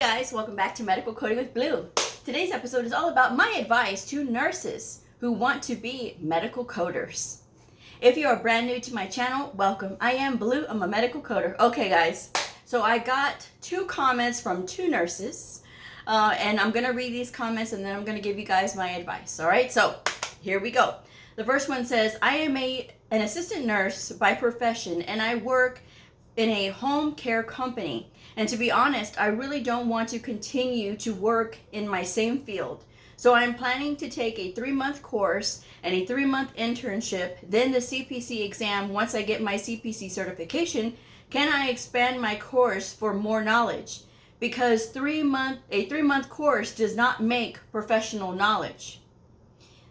Hey guys, welcome back to Medical Coding with Blue. Today's episode is all about my advice to nurses who want to be medical coders. If you are brand new to my channel, welcome. I am Blue, I'm a medical coder. Okay guys, so I got two comments from two nurses and I'm going to read these comments and then I'm going to give you guys my advice. Alright, so here we go. The first one says, I am an assistant nurse by profession and I work in a home care company. And to be honest, I really don't want to continue to work in my same field. So I'm planning to take a 3-month course and a 3-month internship, then the CPC exam. Once I get my CPC certification, can I expand my course for more knowledge? Because a 3-month course does not make professional knowledge.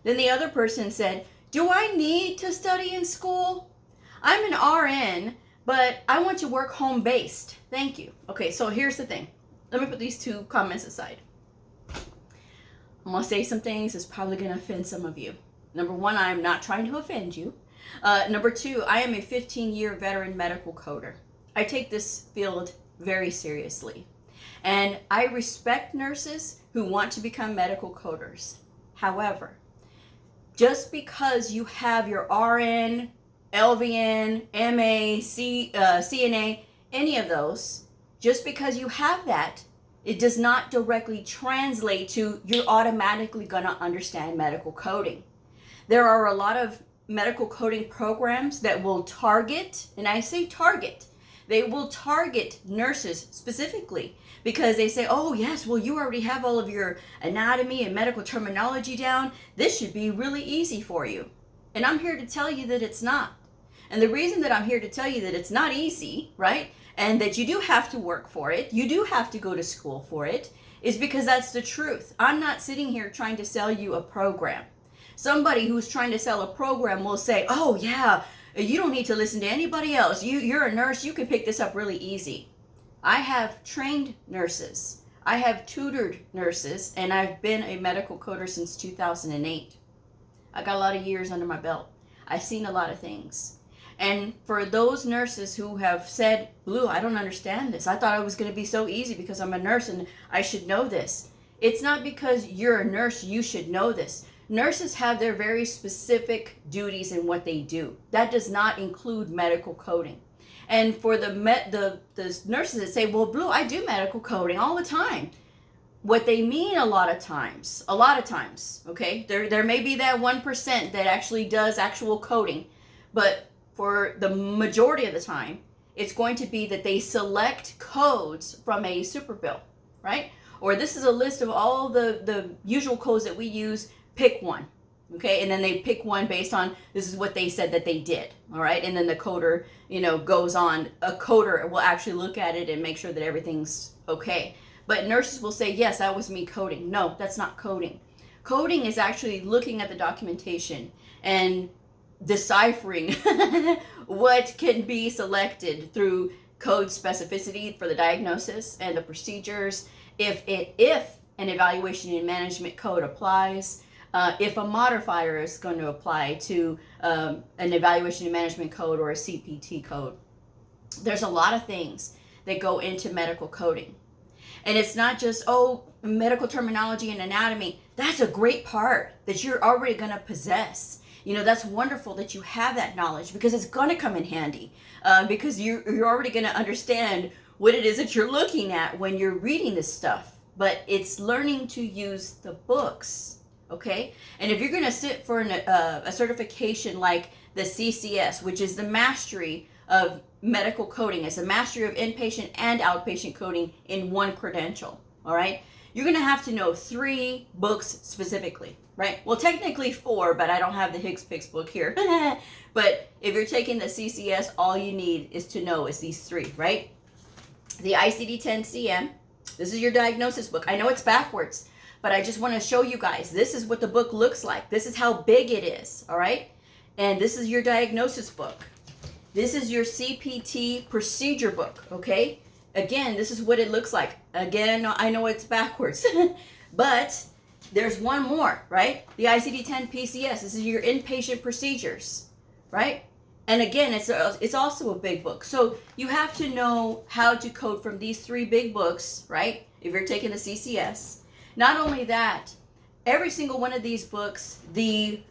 Then the other person said, do I need to study in school? I'm an RN, but I want to work home-based. Thank you. Okay, so here's the thing. Let me put these two comments aside. I'm going to say some things that's probably going to offend some of you. Number one, I am not trying to offend you. Number two, I am a 15-year veteran medical coder. I take this field very seriously. And I respect nurses who want to become medical coders. However, just because you have your RN, LVN, MA, CNA, any of those, just because you have that, it does not directly translate to you're automatically going to understand medical coding. There are a lot of medical coding programs that will target, and I say target, they will target nurses specifically because they say, oh yes, well you already have all of your anatomy and medical terminology down. This should be really easy for you. And I'm here to tell you that it's not. And the reason that I'm here to tell you that it's not easy, right, and that you do have to work for it, you do have to go to school for it, is because that's the truth. I'm not sitting here trying to sell you a program. Somebody who's trying to sell a program will say, oh yeah, you don't need to listen to anybody else. You're a nurse, you can pick this up really easy. I have trained nurses. I have tutored nurses, and I've been a medical coder since 2008. I got a lot of years under my belt. I've seen a lot of things. And for those nurses who have said, Blue, I don't understand this. I thought it was going to be so easy because I'm a nurse and I should know this. It's not because you're a nurse you should know this. Nurses have their very specific duties in what they do. That does not include medical coding. And for the nurses that say, well, Blue, I do medical coding all the time. What they mean a lot of times, okay? There may be that 1% that actually does actual coding, but for the majority of the time, it's going to be that they select codes from a super bill, right? Or this is a list of all the usual codes that we use, pick one, okay? And then they pick one based on, this is what they said that they did, all right? And then the coder, goes on. A coder will actually look at it and make sure that everything's okay. But nurses will say, yes, that was me coding. No, that's not coding. Coding is actually looking at the documentation and deciphering what can be selected through code specificity for the diagnosis and the procedures, if an evaluation and management code applies, if a modifier is going to apply to an evaluation and management code or a CPT code. There's a lot of things that go into medical coding. And it's not just, medical terminology and anatomy. That's a great part that you're already going to possess. That's wonderful that you have that knowledge because it's going to come in handy because you're already going to understand what it is that you're looking at when you're reading this stuff. But it's learning to use the books, okay? And if you're going to sit for a certification like the CCS, which is the mastery of medical coding, it's a mastery of inpatient and outpatient coding in one credential, all right? You're going to have to know 3 books specifically, right? Well, technically 4, but I don't have the Higgs Picks book here. But if you're taking the CCS, all you need is to know is these 3, right? The ICD-10-CM, this is your diagnosis book. I know it's backwards, but I just want to show you guys. This is what the book looks like. This is how big it is, all right? And this is your diagnosis book. This is your CPT procedure book, okay? Again, this is what it looks like. Again, I know it's backwards, but there's one more, right? The ICD-10 PCS, this is your inpatient procedures, right? And again, it's also a big book. So you have to know how to code from these 3 big books, right? if you're taking the CCS. Not only that, every single one of these books, the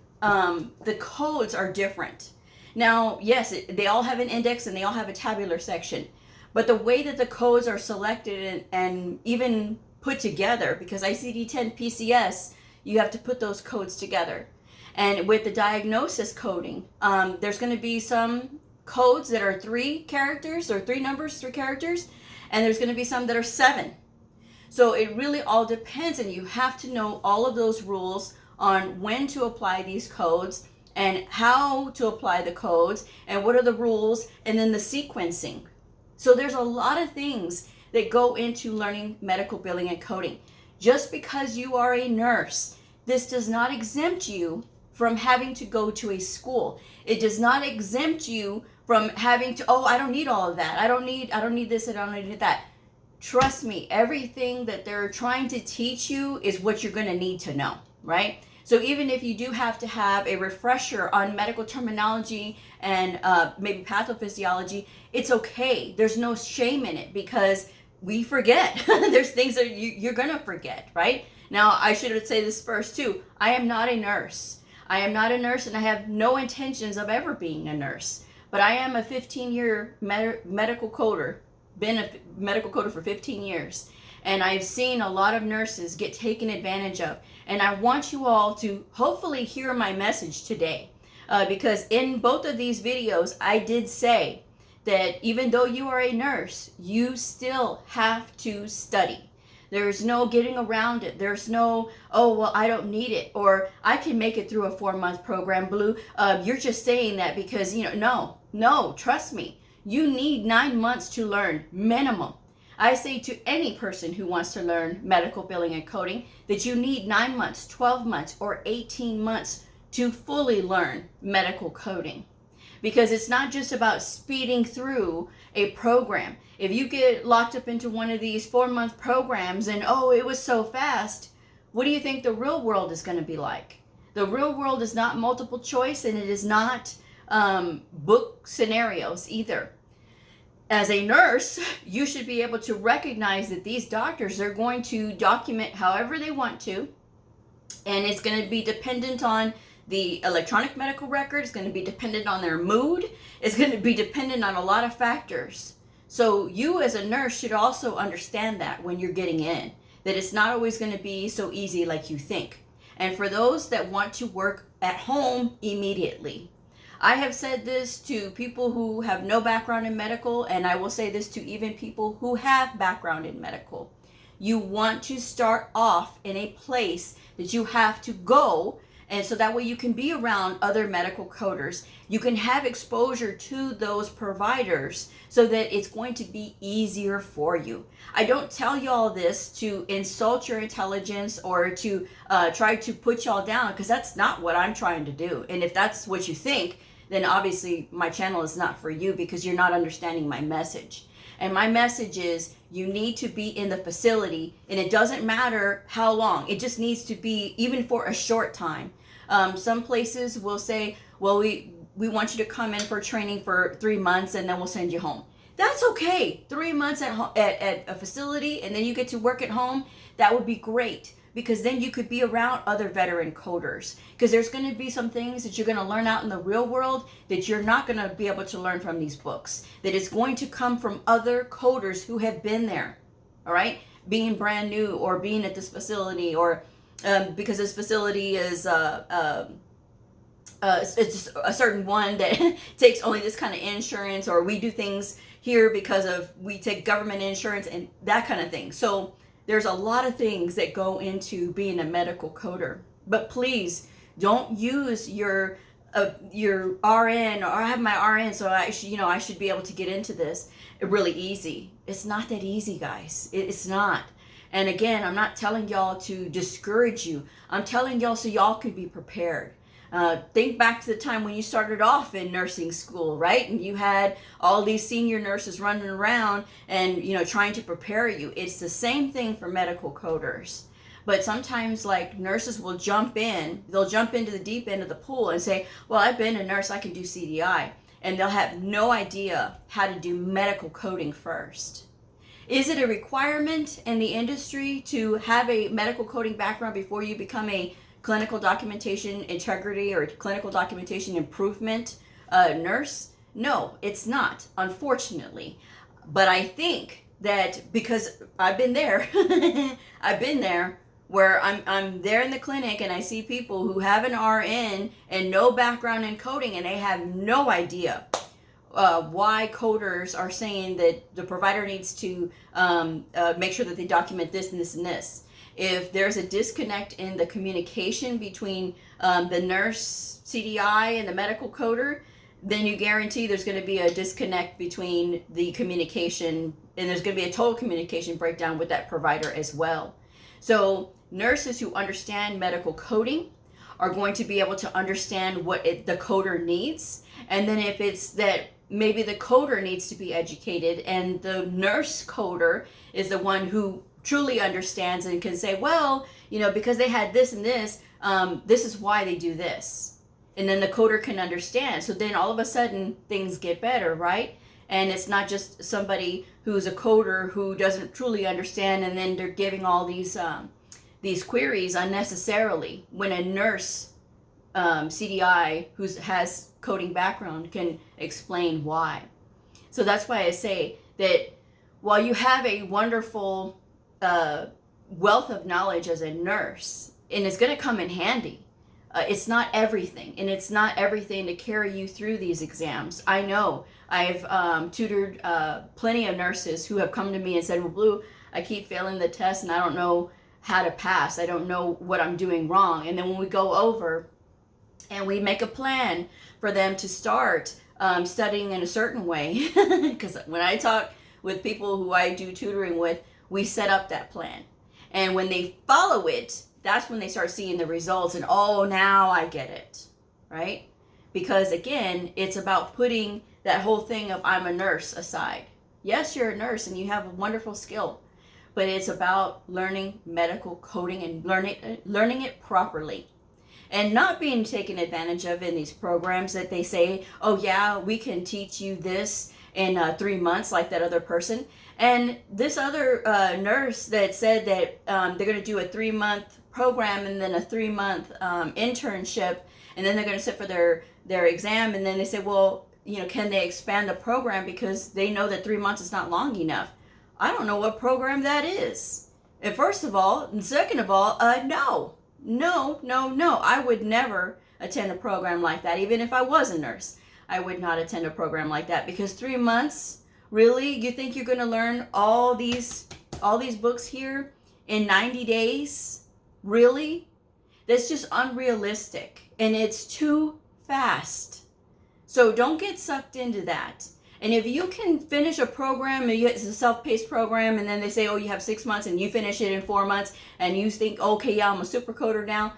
codes are different. Now, yes, they all have an index and they all have a tabular section, but the way that the codes are selected and even put together, because ICD-10 PCS, you have to put those codes together. And with the diagnosis coding, there's going to be some codes that are 3 characters or 3 numbers, 3 characters, and there's going to be some that are 7. So it really all depends, and you have to know all of those rules on when to apply these codes and how to apply the codes and what are the rules, and then the sequencing. So there's a lot of things that go into learning medical billing and coding. Just because you are a nurse, this does not exempt you from having to go to a school. It does not exempt you from having to, oh, I don't need all of that. I don't need this and I don't need that. Trust me, everything that they're trying to teach you is what you're going to need to know, right? So even if you do have to have a refresher on medical terminology and maybe pathophysiology, it's okay. There's no shame in it because we forget. There's things that you're going to forget, right? Now, I should say this first too. I am not a nurse. I am not a nurse, and I have no intentions of ever being a nurse. But I am a 15-year medical coder, been a medical coder for 15 years. And I've seen a lot of nurses get taken advantage of. And I want you all to hopefully hear my message today. Because in both of these videos, I did say that even though you are a nurse, you still have to study. There's no getting around it. There's no, oh, well, I don't need it. Or I can make it through a 4-month program, Blue. You're just saying that because, no, trust me. You need 9 months to learn, minimum. I say to any person who wants to learn medical billing and coding that you need 9 months, 12 months, or 18 months to fully learn medical coding. Because it's not just about speeding through a program. If you get locked up into one of these 4-month programs and, oh, it was so fast, what do you think the real world is going to be like? The real world is not multiple choice, and it is not book scenarios either. As a nurse, you should be able to recognize that these doctors are going to document however they want to, and it's going to be dependent on the electronic medical record. It's going to be dependent on their mood. It's going to be dependent on a lot of factors. So you as a nurse should also understand that when you're getting in, that it's not always going to be so easy like you think. And for those that want to work at home immediately, I have said this to people who have no background in medical, and I will say this to even people who have background in medical. You want to start off in a place that you have to go, and so that way you can be around other medical coders. You can have exposure to those providers so that it's going to be easier for you. I don't tell y'all this to insult your intelligence or to try to put y'all down, because that's not what I'm trying to do. And if that's what you think, then obviously my channel is not for you, because you're not understanding my message. And my message is you need to be in the facility, and it doesn't matter how long. It just needs to be even for a short time. Some places will say, well, we want you to come in for training for 3 months and then we'll send you home. That's okay. 3 months at a facility and then you get to work at home. That would be great, because then you could be around other veteran coders, because there's going to be some things that you're going to learn out in the real world that you're not going to be able to learn from these books, that is going to come from other coders who have been there. All right, being brand new or being at this facility, or because this facility is it's just a certain one that takes only this kind of insurance, or we do things here because of we take government insurance and that kind of thing. So there's a lot of things that go into being a medical coder. But please don't use your RN, or I have my RN, so I should be able to get into this really easy. It's not that easy, guys. It's not. And again, I'm not telling y'all to discourage you. I'm telling y'all so y'all could be prepared. Think back to the time when you started off in nursing school, right? And you had all these senior nurses running around and, trying to prepare you. It's the same thing for medical coders. But sometimes, like, nurses will jump in. They'll jump into the deep end of the pool and say, well, I've been a nurse, I can do CDI. And they'll have no idea how to do medical coding first. Is it a requirement in the industry to have a medical coding background before you become a clinical documentation integrity or clinical documentation improvement nurse? No, it's not, unfortunately. But I think that because I've been there, I've been there where I'm there in the clinic and I see people who have an RN and no background in coding, and they have no idea why coders are saying that the provider needs to make sure that they document this and this and this. If there's a disconnect in the communication between the nurse CDI and the medical coder, then you guarantee there's going to be a disconnect between the communication, and there's going to be a total communication breakdown with that provider as well. So nurses who understand medical coding are going to be able to understand what the coder needs. And then if it's that maybe the coder needs to be educated and the nurse coder is the one who truly understands and can say, well, because they had this and this, this is why they do this. And then the coder can understand. So then all of a sudden things get better, right? And it's not just somebody who's a coder who doesn't truly understand, and then they're giving all these queries unnecessarily, when a nurse CDI who has coding background can explain why. So that's why I say that while you have a wonderful wealth of knowledge as a nurse, and it's going to come in handy, it's not everything, and it's not everything to carry you through these exams. I know I've tutored plenty of nurses who have come to me and said, well, Bleu, I keep failing the test and I don't know how to pass. I don't know what I'm doing wrong. And then when we go over and we make a plan for them to start studying in a certain way, because when I talk with people who I do tutoring with, we set up that plan. And when they follow it, that's when they start seeing the results, and oh, now I get it, right? Because again, it's about putting that whole thing of I'm a nurse aside. Yes, you're a nurse and you have a wonderful skill, but it's about learning medical coding and learning it properly, and not being taken advantage of in these programs that they say, oh yeah, we can teach you this in 3 months, like that other person. And this other nurse that said that they're going to do a 3-month program and then a 3-month internship, and then they're going to sit for their exam, and then they say, well, can they expand the program because they know that 3 months is not long enough. I don't know what program that is. And first of all, and second of all, no. I would never attend a program like that. Even if I was a nurse, I would not attend a program like that, because 3 months, really? You think you're going to learn all these books here in 90 days? Really? That's just unrealistic, and it's too fast. So don't get sucked into that. And if you can finish a program, it's a self-paced program, and then they say, oh, you have 6 months, and you finish it in 4 months, and you think, okay, yeah, I'm a super coder now.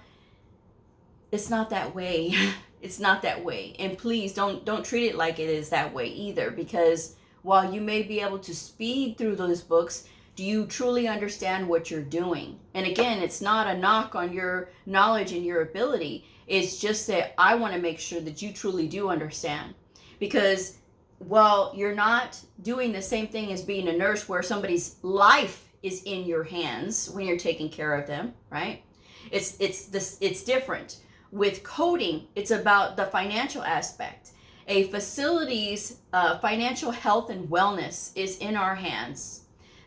It's not that way. It's not that way. And please don't treat it like it is that way either, because while you may be able to speed through those books, do you truly understand what you're doing? And again, it's not a knock on your knowledge and your ability. It's just that I want to make sure that you truly do understand. Because while you're not doing the same thing as being a nurse, where somebody's life is in your hands when you're taking care of them, right? It's different. With coding, it's about the financial aspect. A facility's financial health and wellness is in our hands.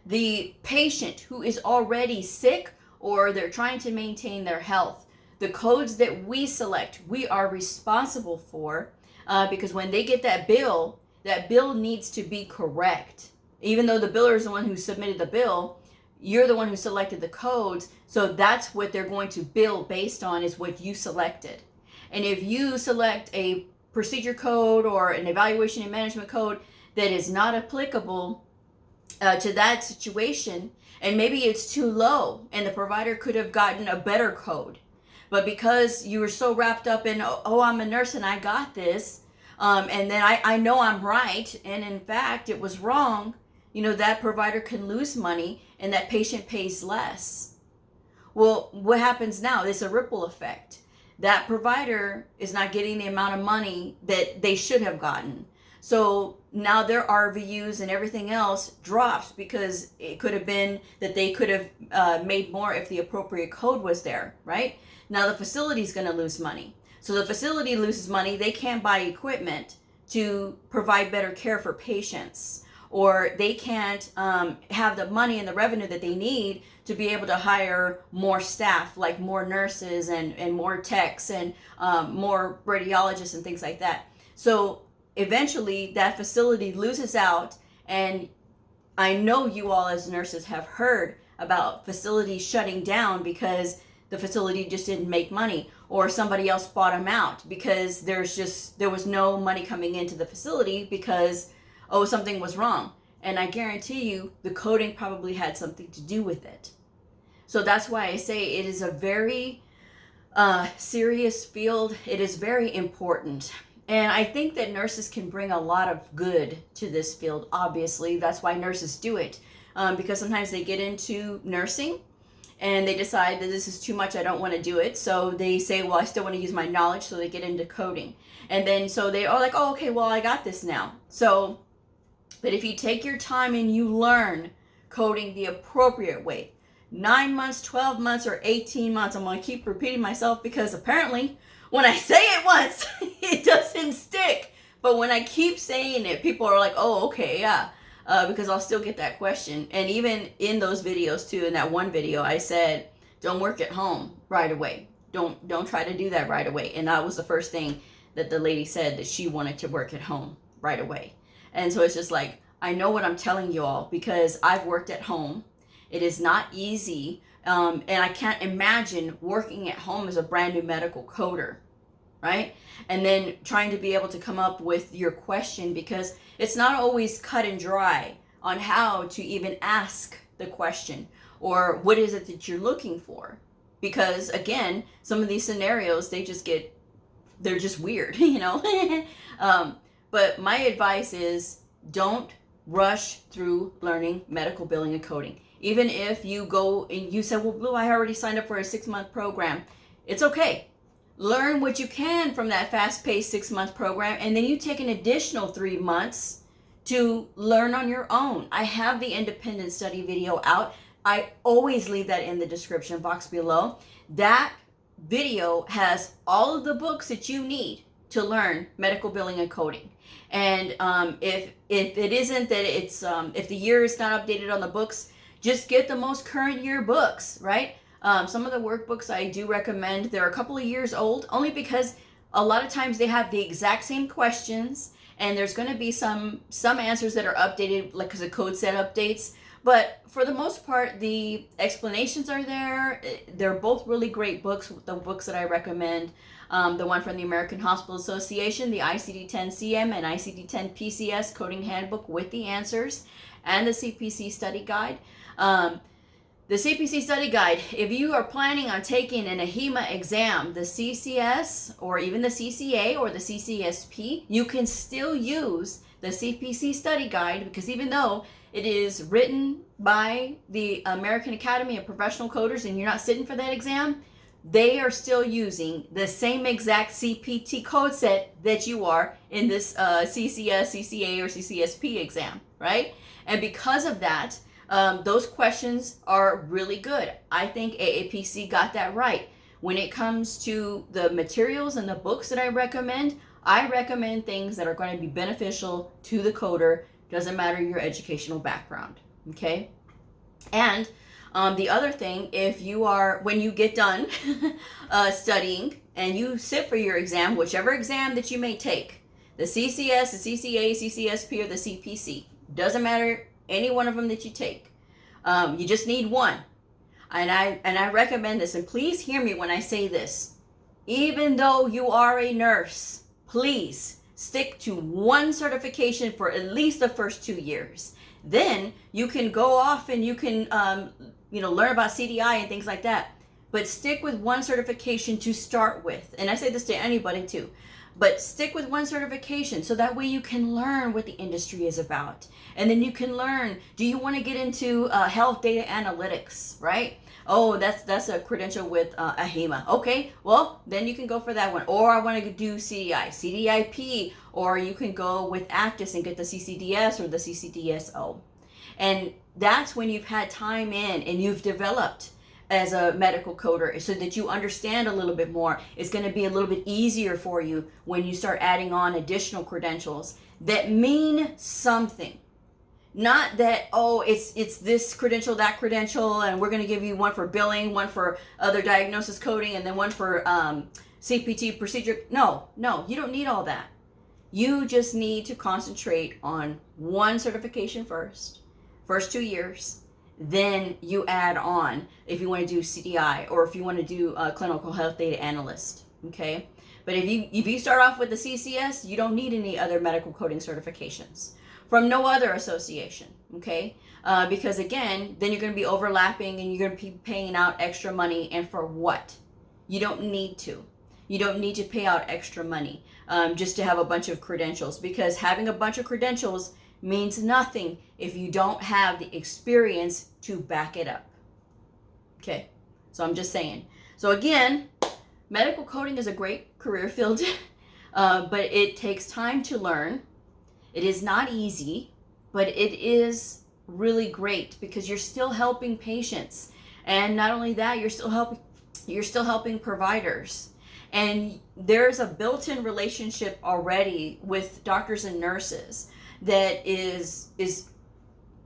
The patient who is already sick, or they're trying to maintain their health, the codes that we select, we are responsible for, because when they get that bill needs to be correct. Even though the biller is the one who submitted the bill, you're the one who selected the codes, so that's what they're going to bill based on, is what you selected. And if you select a procedure code or an evaluation and management code that is not applicable to that situation, and maybe it's too low and the provider could have gotten a better code, but because you were so wrapped up in, oh, I'm a nurse and I got this, and then I know I'm right, and in fact it was wrong, that provider can lose money and that patient pays less. Well, what happens now? It's a ripple effect. That provider is not getting the amount of money that they should have gotten. So now their RVUs and everything else drops because it could have been that they could have made more if the appropriate code was there, right? Now the facility is going to lose money. So the facility loses money. They can't buy equipment to provide better care for patients, or they can't have the money and the revenue that they need to be able to hire more staff, like more nurses and more techs and more radiologists and things like that. So eventually that facility loses out. And I know you all as nurses have heard about facilities shutting down because the facility just didn't make money, or somebody else bought them out because there was no money coming into the facility because something was wrong. And I guarantee you the coding probably had something to do with it. So that's why I say it is a very serious field. It is very important. And I think that nurses can bring a lot of good to this field, obviously. That's why nurses do it. Because sometimes they get into nursing and they decide that this is too much, I don't want to do it. So they say, well, I still want to use my knowledge, so they get into coding. And then so they are like, oh, okay, well, I got this now. So, but if you take your time and you learn coding the appropriate way, 9 months, 12 months, or 18 months, I'm going to keep repeating myself because apparently when I say it once, it doesn't stick. But when I keep saying it, people are like, oh, okay, yeah. Because I'll still get that question. And even in those videos too, in that one video, I said, don't work at home right away. Don't try to do that right away. And that was the first thing that the lady said, that she wanted to work at home right away. And so it's just like, I know what I'm telling you all because I've worked at home. It is not easy. And I can't imagine working at home as a brand new medical coder, right? And then trying to be able to come up with your question, because it's not always cut and dry on how to even ask the question or what is it that you're looking for. Because again, some of these scenarios, they're just weird, you know? But my advice is don't rush through learning medical billing and coding. Even if you go and you say, well, Blue, I already signed up for a 6-month program. It's okay. Learn what you can from that fast-paced 6-month program, and then you take an additional 3 months to learn on your own. I have the independent study video out. I always leave that in the description box below. That video has all of the books that you need to learn medical billing and coding. And if it isn't that it's if the year is not updated on the books, just get the most current year books, right? Some of the workbooks I do recommend, they're a couple of years old, only because a lot of times they have the exact same questions, and there's going to be some answers that are updated, like because the code set updates. But for the most part, the explanations are there. They're both really great books, the books that I recommend. The one from the American Hospital Association, the ICD-10-CM and ICD-10-PCS Coding Handbook with the answers, and the CPC Study Guide. The CPC Study Guide, if you are planning on taking an AHEMA exam, the CCS or even the CCA or the CCSP, you can still use the CPC Study Guide, because even though it is written by the American Academy of Professional Coders and you're not sitting for that exam, they are still using the same exact CPT code set that you are in this CCS, CCA, or CCSP exam, right? And because of that, those questions are really good. I think AAPC got that right. When it comes to the materials and the books that I recommend things that are going to be beneficial to the coder. Doesn't matter your educational background, okay? And the other thing, when you get done studying and you sit for your exam, whichever exam that you may take, the CCS, the CCA, CCSP, or the CPC, doesn't matter any one of them that you take. You just need one. And I recommend this, and please hear me when I say this. Even though you are a nurse, please stick to one certification for at least the first 2 years. Then you can go off and you can learn about CDI and things like that. But stick with one certification to start with. And I say this to anybody too. But stick with one certification so that way you can learn what the industry is about. And then you can learn, do you want to get into health data analytics, right? Oh, that's a credential with AHIMA. Okay, well, then you can go for that one. Or I want to do CDI, CDIP, or you can go with ACTIS and get the CCDS or the CCDSO. And that's when you've had time in and you've developed as a medical coder so that you understand a little bit more. It's going to be a little bit easier for you when you start adding on additional credentials that mean something. Not that, oh, it's this credential, that credential, and we're going to give you one for billing, one for other diagnosis coding, and then one for CPT procedure. No, you don't need all that. You just need to concentrate on one certification first 2 years. Then you add on if you want to do CDI or if you want to do clinical health data analyst, okay? But if you start off with the CCS, you don't need any other medical coding certifications from no other association, okay? Because again, then you're going to be overlapping and you're going to be paying out extra money, and for what? You don't need to. You don't need to pay out extra money just to have a bunch of credentials, because having a bunch of credentials means nothing if you don't have the experience to back it up. Okay, so I'm just saying. So again, medical coding is a great career field, but it takes time to learn. It is not easy, but it is really great because you're still helping patients. And not only that, you're still helping providers. And there's a built-in relationship already with doctors and nurses that is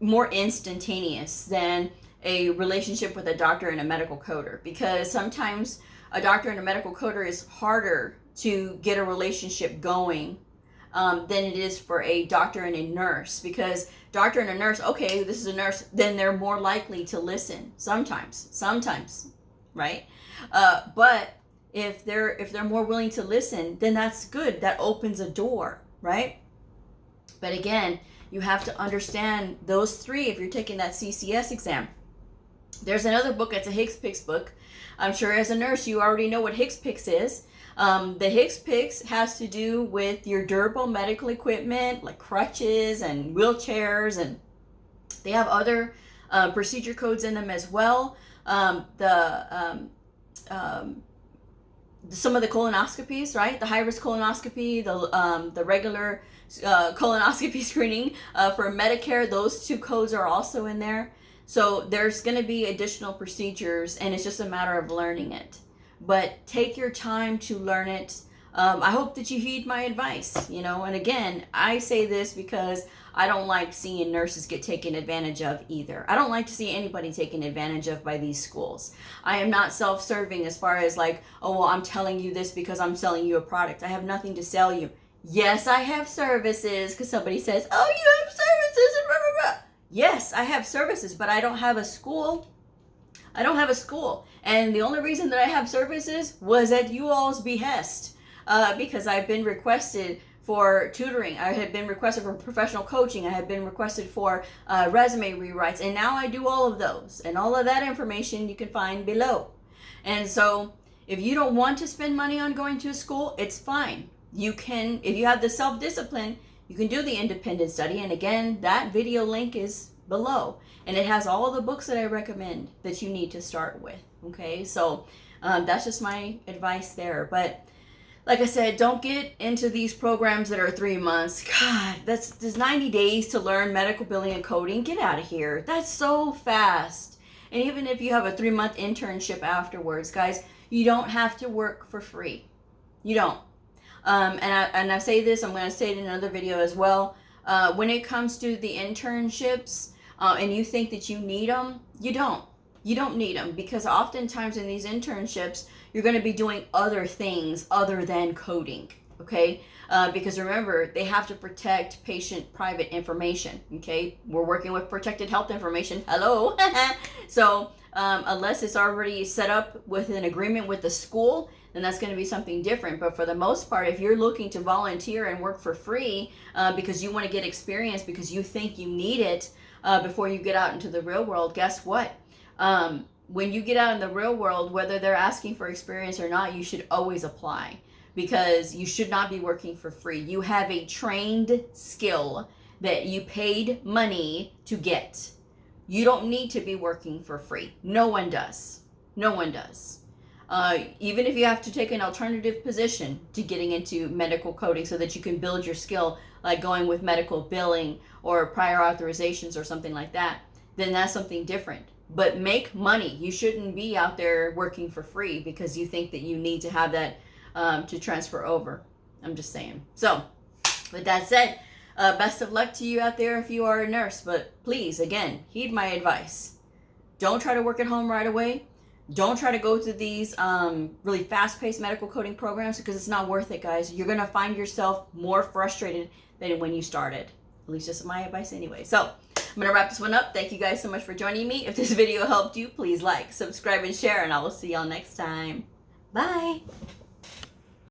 more instantaneous than a relationship with a doctor and a medical coder, because sometimes a doctor and a medical coder is harder to get a relationship going than it is for a doctor and a nurse, because doctor and a nurse, okay, this is a nurse, then they're more likely to listen sometimes, right? But if they're more willing to listen, then that's good. That opens a door, right? But again, you have to understand those three if you're taking that CCS exam. There's another book, it's a HCPCS book. I'm sure as a nurse you already know what HCPCS is. The HCPCS has to do with your durable medical equipment like crutches and wheelchairs, and they have other procedure codes in them as well. Some of the colonoscopies, right? The high-risk colonoscopy, the regular colonoscopy screening for Medicare, those two codes are also in there. So there's going to be additional procedures, and it's just a matter of learning it. But take your time to learn it. I hope that you heed my advice, and again, I say this because I don't like seeing nurses get taken advantage of either. I don't like to see anybody taken advantage of by these schools. I am not self-serving as far as like, oh, well, I'm telling you this because I'm selling you a product. I have nothing to sell you. Yes, I have services, because somebody says, oh, you have services, and blah, blah, blah. Yes, I have services, but I don't have a school. And the only reason that I have services was at you all's behest, because I've been requested for tutoring. I had been requested for professional coaching. I had been requested for resume rewrites. And now I do all of those. And all of that information you can find below. And so if you don't want to spend money on going to a school, it's fine. You can, if you have the self-discipline, you can do the independent study. And again, that video link is below. And it has all the books that I recommend that you need to start with. Okay, so that's just my advice there. But like I said, don't get into these programs that are 3 months. God, there's 90 days to learn medical billing and coding. Get out of here. That's so fast. And even if you have a 3-month internship afterwards, guys, you don't have to work for free. You don't. And I say this, I'm going to say it in another video as well. When it comes to the internships, and you think that you need them, you don't. You don't need them, because oftentimes in these internships, you're going to be doing other things other than coding, okay? Because remember, they have to protect patient private information, okay? We're working with protected health information. Hello. So unless it's already set up with an agreement with the school, then that's going to be something different. But for the most part, if you're looking to volunteer and work for free because you want to get experience, because you think you need it before you get out into the real world, guess what? When you get out in the real world, whether they're asking for experience or not, you should always apply. because you should not be working for free. You have a trained skill that you paid money to get. You don't need to be working for free. No one does. No one does. Even if you have to take an alternative position to getting into medical coding so that you can build your skill, like going with medical billing or prior authorizations or something like that, then that's something different. But make money. You shouldn't be out there working for free because you think that you need to have that to transfer over. I'm just saying. So, with that said, best of luck to you out there if you are a nurse. But please, again, heed my advice. Don't try to work at home right away. Don't try to go through these really fast-paced medical coding programs because it's not worth it, guys. You're going to find yourself more frustrated than when you started. At least just my advice anyway. So, I'm going to wrap this one up. Thank you guys so much for joining me. If this video helped you, please like, subscribe, and share, and I will see y'all next time. Bye!